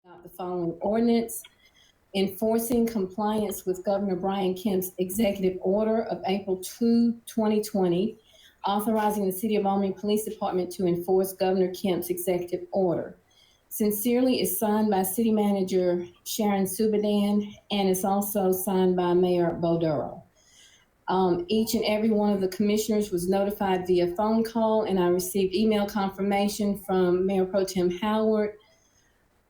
The following ordinance: enforcing compliance with Governor Brian Kemp's executive order of April 2, 2020, authorizing the City of Albany Police Department to enforce Governor Kemp's executive order. Sincerely is signed by City Manager Sharon Subadan and is also signed by Mayor Boduro. Each and every one of the commissioners was notified via phone call, and I received email confirmation from Mayor Pro Tem Howard,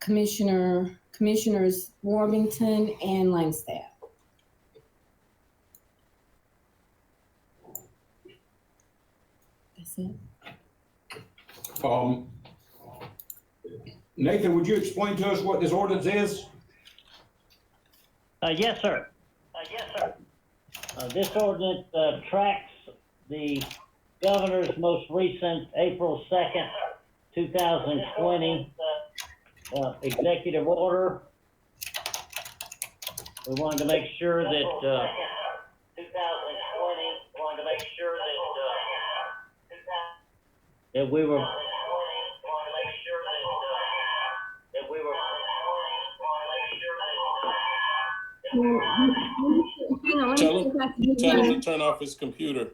Commissioners Worthington and Langstaff. That's it. Nathan, would you explain to us what this ordinance is? Yes, sir. This ordinance tracks the governor's most recent April 2nd, 2020 executive order. We wanted to make sure that that we were Tell him to turn off his computer.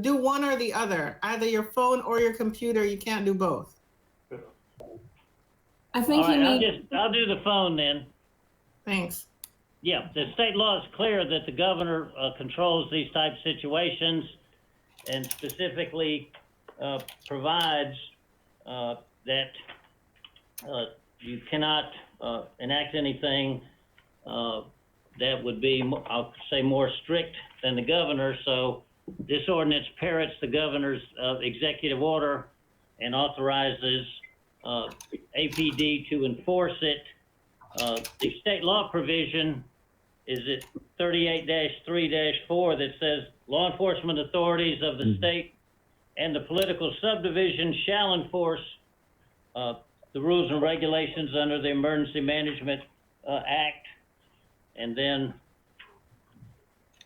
Do one or the other, either your phone or your computer. You can't do both. I think all right, I'll do the phone then. Thanks. Yeah, the state law is clear that the governor controls these type of situations and specifically provides that you cannot enact anything that would be, I'll say, more strict than the governor. So this ordinance parrots the governor's executive order and authorizes APD to enforce it. The state law provision is at 38-3-4 that says law enforcement authorities of the state and the political subdivision shall enforce the rules and regulations under the Emergency Management Act. And then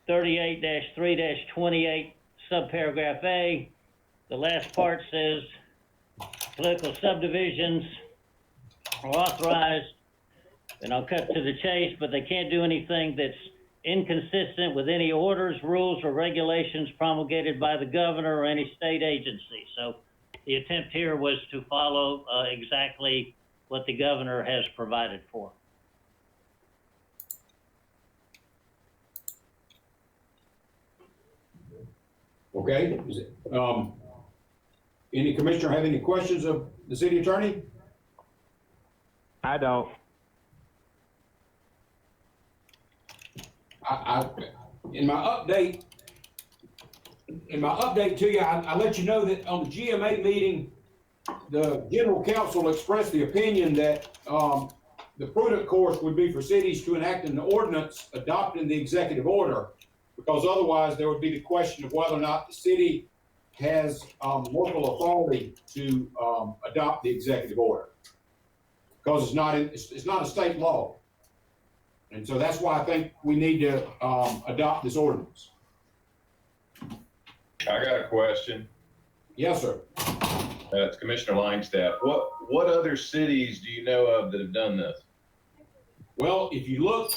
38-3-28 subparagraph A, the last part says political subdivisions are authorized, and I'll cut to the chase, but they can't do anything that's inconsistent with any orders, rules, or regulations promulgated by the governor or any state agency. So the attempt here was to follow exactly what the governor has provided for. Okay. Any commissioner have any questions of the city attorney? I don't. In my update to you, I let you know that on the GMA meeting, the general counsel expressed the opinion that the prudent course would be for cities to enact an ordinance adopting the executive order, because otherwise there would be the question of whether or not the city has local authority to adopt the executive order, because it's not a state law. And so that's why I think we need to adopt this ordinance. I got a question. Yes, sir. It's Commissioner Langstaff. What other cities do you know of that have done this? Well, if you look,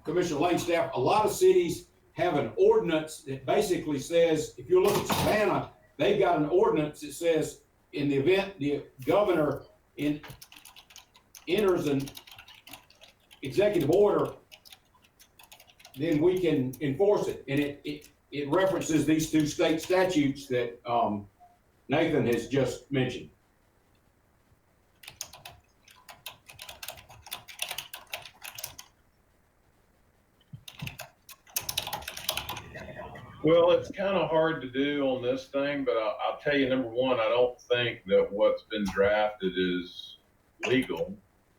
Commissioner Langstaff, a lot of cities have an ordinance that basically says, if you look at Savannah, they've got an ordinance that says, in the event the governor enters an executive order, then we can enforce it. And it references these two state statutes that Nathan has just mentioned. Well, it's kind of hard to do on this thing, but I'll tell you, number one, I don't think that what's been drafted is legal.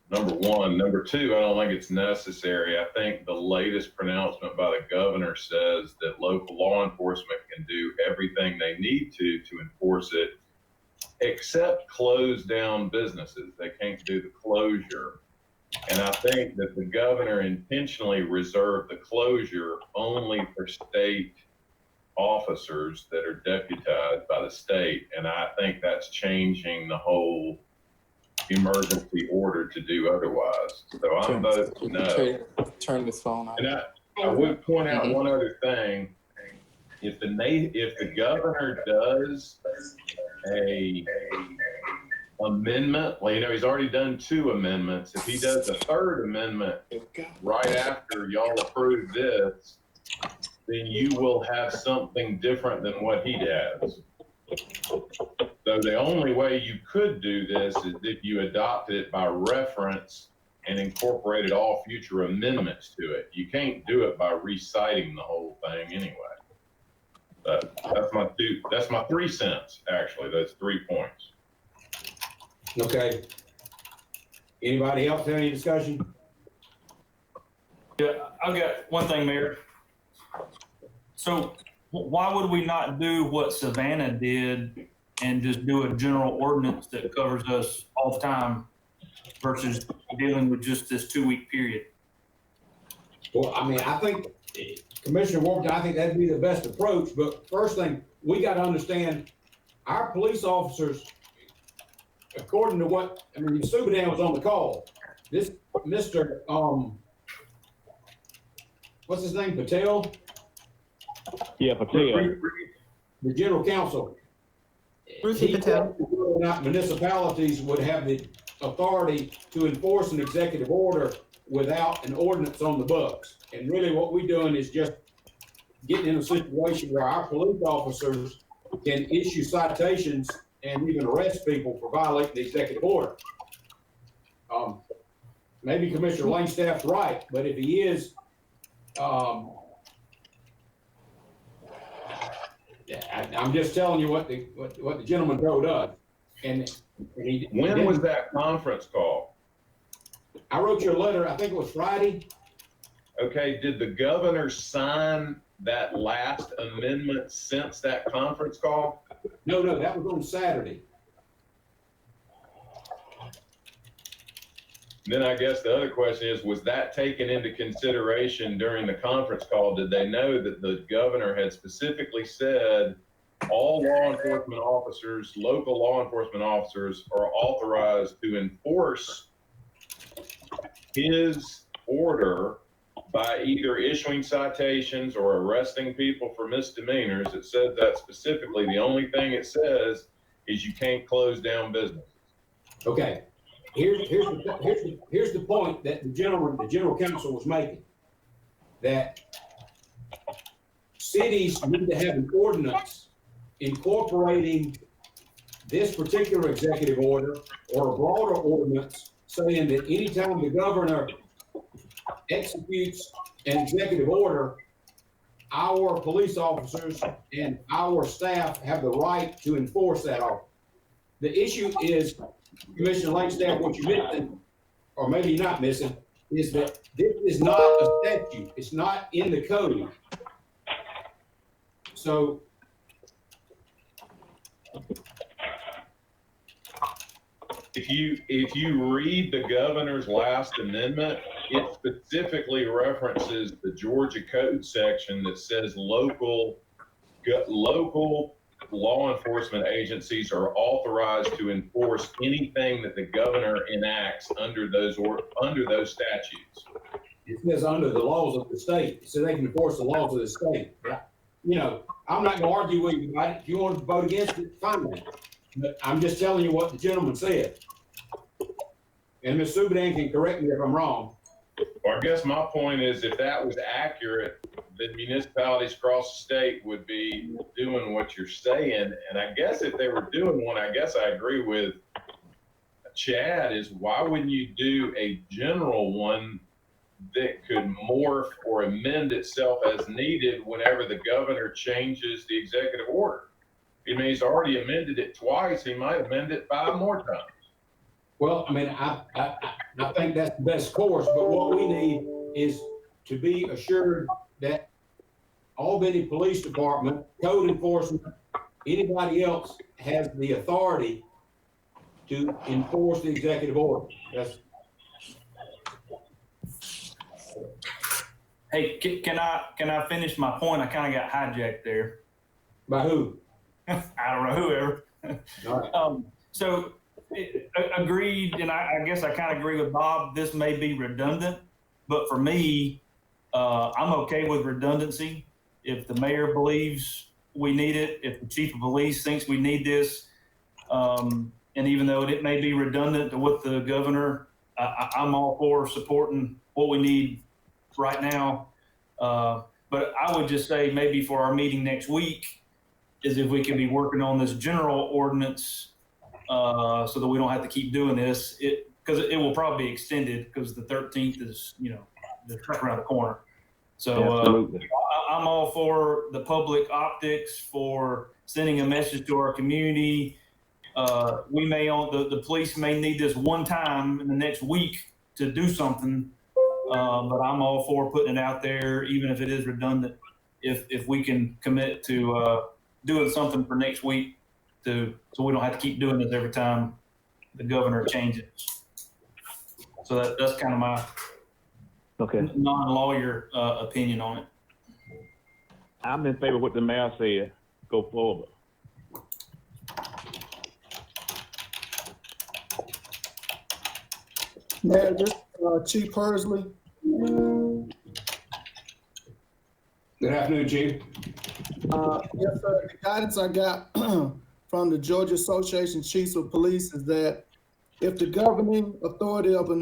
Number one. Number two, I don't think it's necessary. I think the latest pronouncement by the governor says that local law enforcement can do everything they need to enforce it, except close down businesses. They can't do the closure. And I think that the governor intentionally reserved the closure only for state officers that are deputized by the state. And I think that's changing the whole emergency order to do otherwise. So I'm voting no. Turn this phone on. And I would point out one other thing. If the governor does a amendment, well, he's already done 2 amendments. If he does a 3rd amendment right after y'all approve this, then you will have something different than what he has. So the only way you could do this is if you adopted it by reference and incorporated all future amendments to it. You can't do it by reciting the whole thing anyway. But that's my 3 cents, actually, those 3 points. Okay. Anybody else have any discussion? Yeah, I've got one thing, Mayor. So why would we not do what Savannah did and just do a general ordinance that covers us all the time versus dealing with just this 2-week period? Well, I mean, I think Commissioner Warrington, I think that'd be the best approach, but first thing, we gotta understand, our police officers, according to what, I mean, Subadan was on the call, this Mr., what's his name, Patel? Yeah, Patel. The general counsel. Ruthie He Patel. questioned whether or not municipalities would have the authority to enforce an executive order without an ordinance on the books. And really what we're doing is just getting in a situation where our police officers can issue citations and even arrest people for violating the executive order. Maybe Commissioner Langstaff's right, but if he is, I'm just telling you what the gentleman told us. And When was that conference call? I wrote you a letter, I think it was Friday. Okay, did the governor sign that last amendment since that conference call? No, that was on Saturday. Then I guess the other question is, was that taken into consideration during the conference call? Did they know that the governor had specifically said all law enforcement officers, local law enforcement officers are authorized to enforce his order by either issuing citations or arresting people for misdemeanors? It said that specifically. The only thing it says is you can't close down businesses. Okay, here's the point that the general counsel was making. That cities need to have an ordinance incorporating this particular executive order or a broader ordinance saying that anytime the governor executes an executive order, our police officers and our staff have the right to enforce that order. The issue is, Commissioner Langstaff, what you're missing, or maybe you're not missing, is that this is not a statute. It's not in the code. So if you read the governor's last amendment, it specifically references the Georgia Code section that says local law enforcement agencies are authorized to enforce anything that the governor enacts under those statutes. it says under the laws of the state, so they can enforce the laws of the state. You know, I'm not gonna argue with you about it. If you want to vote against it, fine. But I'm just telling you what the gentleman said. And Ms. Subadan can correct me if I'm wrong. Well, I guess my point is, if that was accurate, the municipalities across the state would be doing what you're saying. And I guess if they were doing one, I guess I agree with Chad, is why wouldn't you do a general one that could morph or amend itself as needed whenever the governor changes the executive order? I mean, he's already amended it twice. He might amend it 5 more times. Well, I mean, I think that's the best course, but what we need is to be assured that Albany Police Department, code enforcement, anybody else has the authority to enforce the executive order. That's. Hey, can I finish my point? I kind of got hijacked there. By who? I don't know, whoever. All right. So Agreed, and I guess I kind of agree with Bob. This may be redundant, but for me, I'm okay with redundancy. If the mayor believes we need it, if the chief of police thinks we need this, and even though it may be redundant to what the governor, I'm all for supporting what we need right now. But I would just say maybe for our meeting next week is if we can be working on this general ordinance so that we don't have to keep doing this. Because it will probably be extended because the 13th is, just right around the corner. So Absolutely. I'm all for the public optics, for sending a message to our community. We may the police may need this one time in the next week to do something, but I'm all for putting it out there, even if it is redundant. If we can commit to doing something for next week, so we don't have to keep doing this every time the governor changes. So that's kind of my non-lawyer opinion on it. I'm in favor of what the mayor said. Go forward. Mayor, this Chief Hersley. Good afternoon, Chief. Yes, sir. The guidance I got from the Georgia Association Chiefs of Police is that if the governing authority of a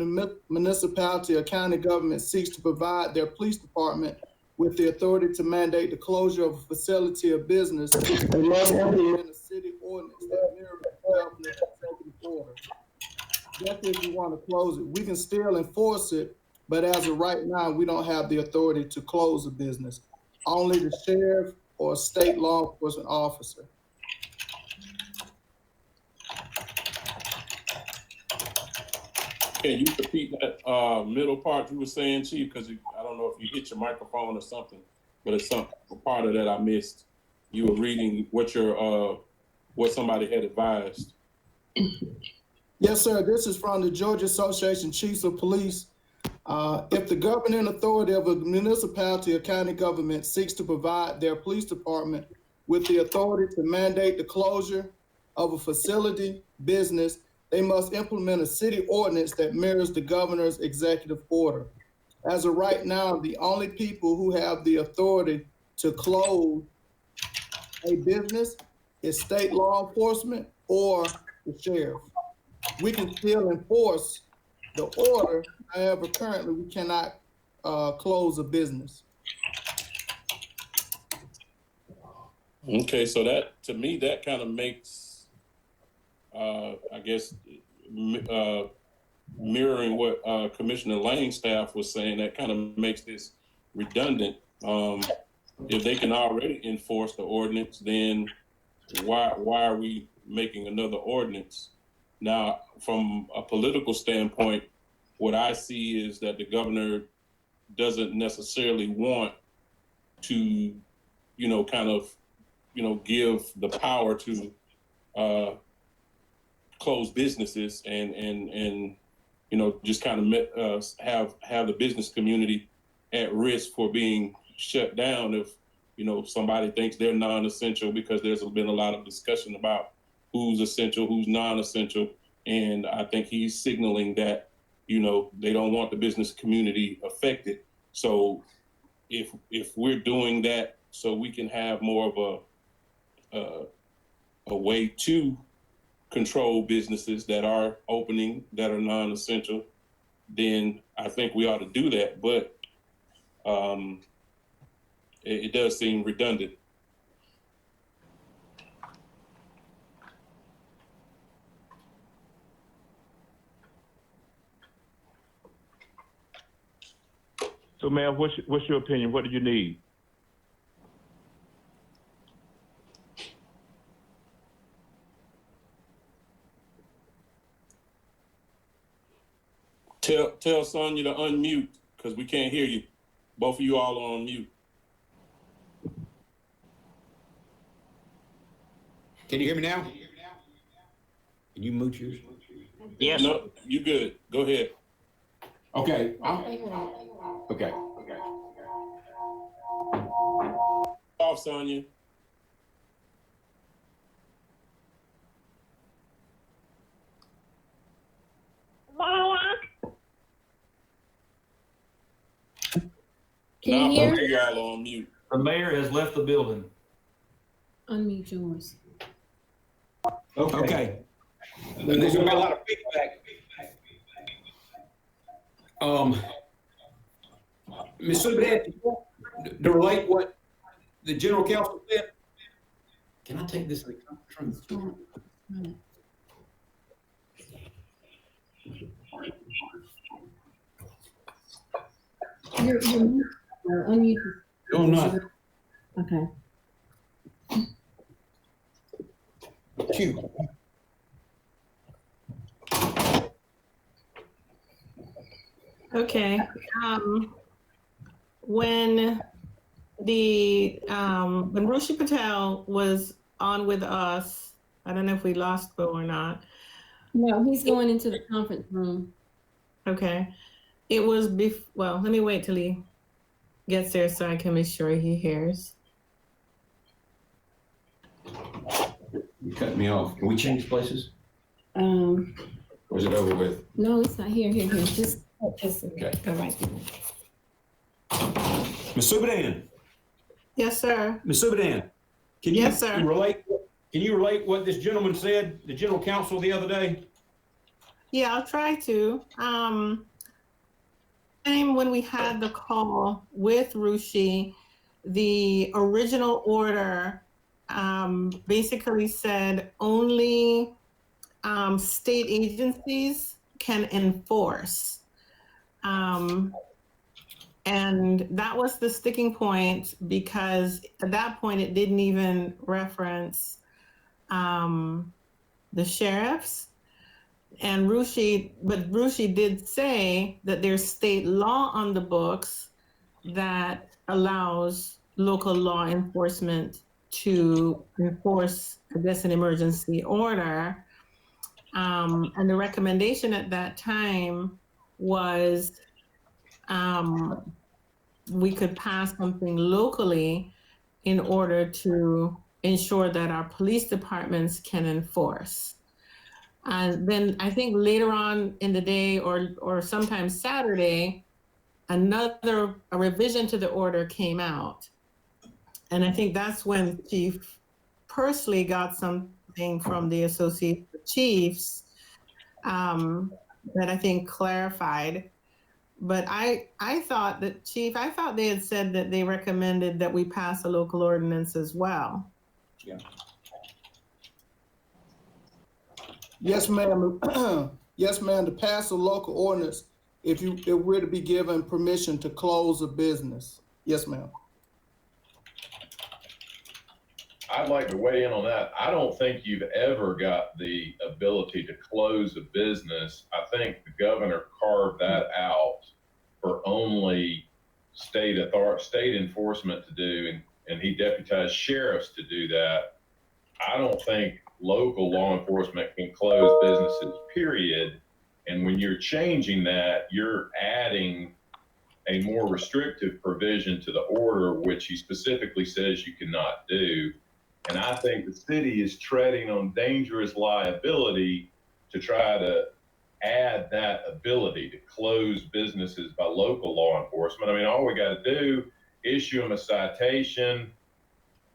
municipality or county government seeks to provide their police department with the authority to mandate the closure of a facility or business, they must implement a city ordinance that mirrors the governor's executive order. Just if you want to close it, we can still enforce it, but as of right now, we don't have the authority to close a business. Only the sheriff or a state law enforcement officer. Can you repeat that middle part you were saying, Chief? Because I don't know if you hit your microphone or something, but it's some part of that I missed. You were reading what somebody had advised. Yes, sir. This is from the Georgia Association Chiefs of Police. If the governing authority of a municipality or county government seeks to provide their police department with the authority to mandate the closure of a facility, business, they must implement a city ordinance that mirrors the governor's executive order. As of right now, the only people who have the authority to close a business is state law enforcement or the sheriff. We can still enforce the order. However, currently we cannot close a business. Okay, so that, to me, that kind of makes, I guess, mirroring what Commissioner Lane's staff was saying, that kind of makes this redundant. If they can already enforce the ordinance, then why are we making another ordinance? Now, from a political standpoint, what I see is that the governor doesn't necessarily want to, give the power to close businesses and just kind of have the business community at risk for being shut down if, somebody thinks they're non-essential, because there's been a lot of discussion about who's essential, who's non-essential. And I think he's signaling that, they don't want the business community affected. So if we're doing that so we can have more of a way to control businesses that are opening, that are non-essential, then I think we ought to do that. But it does seem redundant. So, Mayor, what's your opinion? What do you need? Tell Sonia to unmute, because we can't hear you. Both of you all are on mute. Can you hear me now? Can you mute yours? Yes. No, you good. Go ahead. Okay. Okay. Off, Sonia. Can you hear? You all on mute. The mayor has left the building. Unmute yours. Okay. There's gonna be a lot of feedback. Ms. Subran, to relate what the general counsel said, can I take this to the conference room? Unmute. No, I'm not. Okay. Q. Okay, when when Rushi Patel was on with us, I don't know if we lost Bo or not. No, he's going into the conference room. Okay, it was well, let me wait till he gets there so I can make sure he hears. You cut me off. Can we change places? Or is it over with? No, it's not here. Here. Just Okay. go right. Ms. Subran, Yes, sir. Ms. Subran, can you Yes, sir. relate? Can you relate what this gentleman said, the general counsel the other day? Yeah, I'll try to. When we had the call with Rushi, the original order basically said only state agencies can enforce. And that was the sticking point because at that point it didn't even reference the sheriffs. And Rushi did say that there's state law on the books that allows local law enforcement to enforce, I guess, an emergency order. And the recommendation at that time was we could pass something locally in order to ensure that our police departments can enforce. And then I think later on in the day or sometimes Saturday, a revision to the order came out. And I think that's when Chief Pursley got something from the Association of Chiefs that I think clarified. But I thought that, Chief, I thought they had said that they recommended that we pass a local ordinance as well. Yeah. Yes, ma'am. Yes, ma'am. To pass a local ordinance, if we're to be given permission to close a business. Yes, ma'am. I'd like to weigh in on that. I don't think you've ever got the ability to close a business. I think the governor carved that out for only state enforcement to do, and he deputized sheriffs to do that. I don't think local law enforcement can close businesses, period. And when you're changing that, you're adding a more restrictive provision to the order, which he specifically says you cannot do. And I think the city is treading on dangerous liability to try to add that ability to close businesses by local law enforcement. I mean, all we got to do, issue them a citation,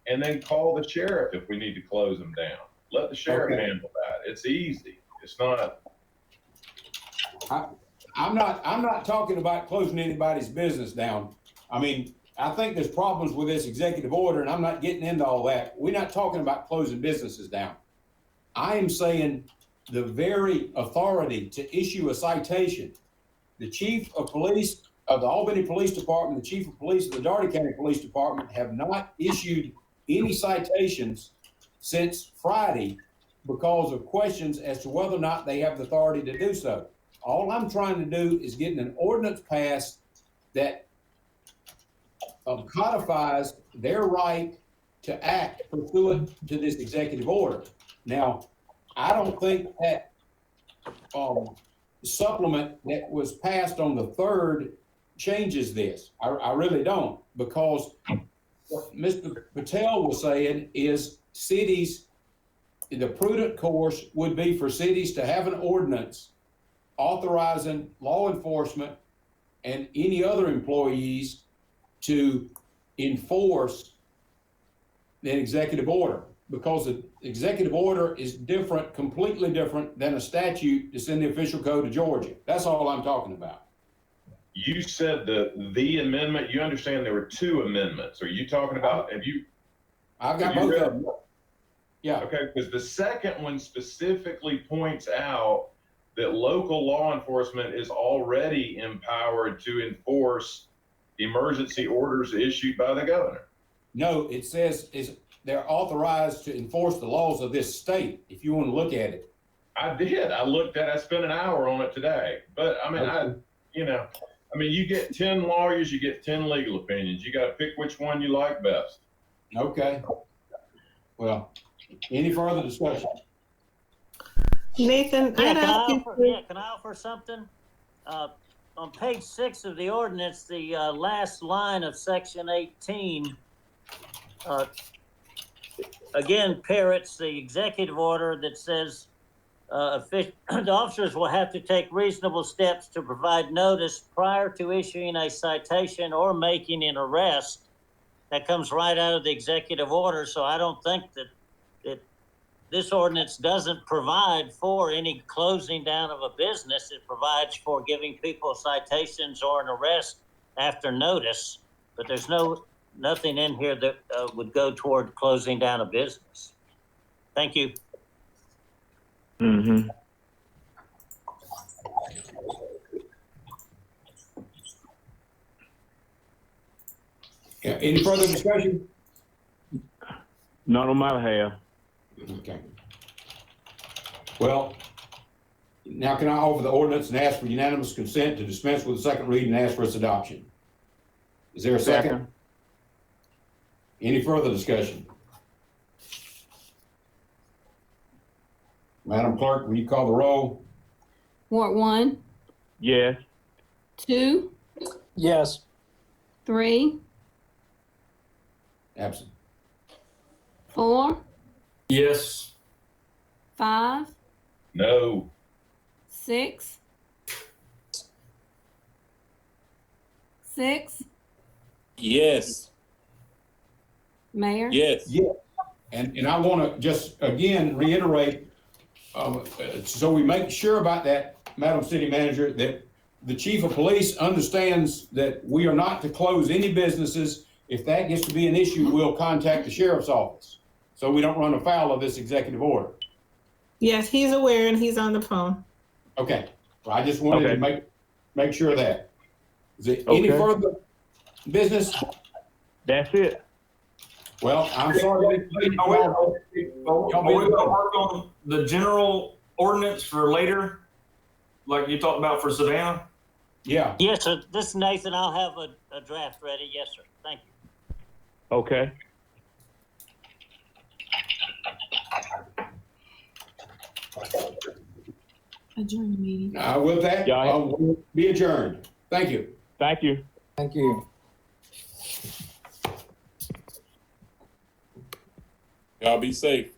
and then call the sheriff if we need to close them down. Let the sheriff handle that. It's easy. It's not. I'm not talking about closing anybody's business down. I mean, I think there's problems with this executive order, and I'm not getting into all that. We're not talking about closing businesses down. I am saying the very authority to issue a citation. The chief of police of the Albany Police Department, the chief of police of the Dougherty County Police Department have not issued any citations since Friday because of questions as to whether or not they have the authority to do so. All I'm trying to do is get an ordinance passed that codifies their right to act pursuant to this executive order. Now, I don't think that supplement that was passed on the 3rd changes this. I really don't, because what Mr. Patel was saying is cities, the prudent course would be for cities to have an ordinance authorizing law enforcement and any other employees to enforce an executive order, because the executive order is different, completely different than a statute that's in the official code of Georgia. That's all I'm talking about. You said the amendment, you understand there were two amendments. Are you talking about, I've got have you both read of them. Yeah. Okay, because the second one specifically points out that local law enforcement is already empowered to enforce emergency orders issued by the governor. No, it says they're authorized to enforce the laws of this state, if you want to look at it. I did. I spent an hour on it today. But I mean, you get 10 lawyers, you get 10 legal opinions. You got to pick which one you like best. Okay. Well, any further discussion? Nathan, Yeah, I'd can ask you can I offer something? On page 6 of the ordinance, the last line of section 18, again parrots the executive order that says the officers will have to take reasonable steps to provide notice prior to issuing a citation or making an arrest. That comes right out of the executive order, so I don't think that this ordinance doesn't provide for any closing down of a business. It provides for giving people citations or an arrest after notice, but there's nothing in here that would go toward closing down a business. Thank you. Mm-hmm. Yeah, any further discussion? Not on my behalf. Okay. Well, now can I offer the ordinance and ask for unanimous consent to dispense with the second reading and ask for its adoption? Is there a second? Any further discussion? Madam Clerk, will you call the roll? Ward 1, Yes. 2, Yes. 3, Absent. 4, Yes. 5, No. 6, 6, Yes. Mayor? Yes. Yeah. And I want to just again reiterate, so we make sure about that, Madam City Manager, that the Chief of Police understands that we are not to close any businesses. If that gets to be an issue, we'll contact the Sheriff's Office, so we don't run afoul of this executive order. Yes, he's aware and he's on the phone. Okay, well, I just wanted Okay. to make sure of that. Is there any Okay. further business? That's it. Well, I'm sorry. Are we going to work on the general ordinance for later, like you talked about for Savannah? Yeah, Yes, sir. This is Nathan. I'll have a draft ready. Yes, sir. Thank you. Okay. Adjourn the meeting. with that, Yeah, I- we'll be adjourned. Thank you. Thank you. Thank you. Y'all be safe.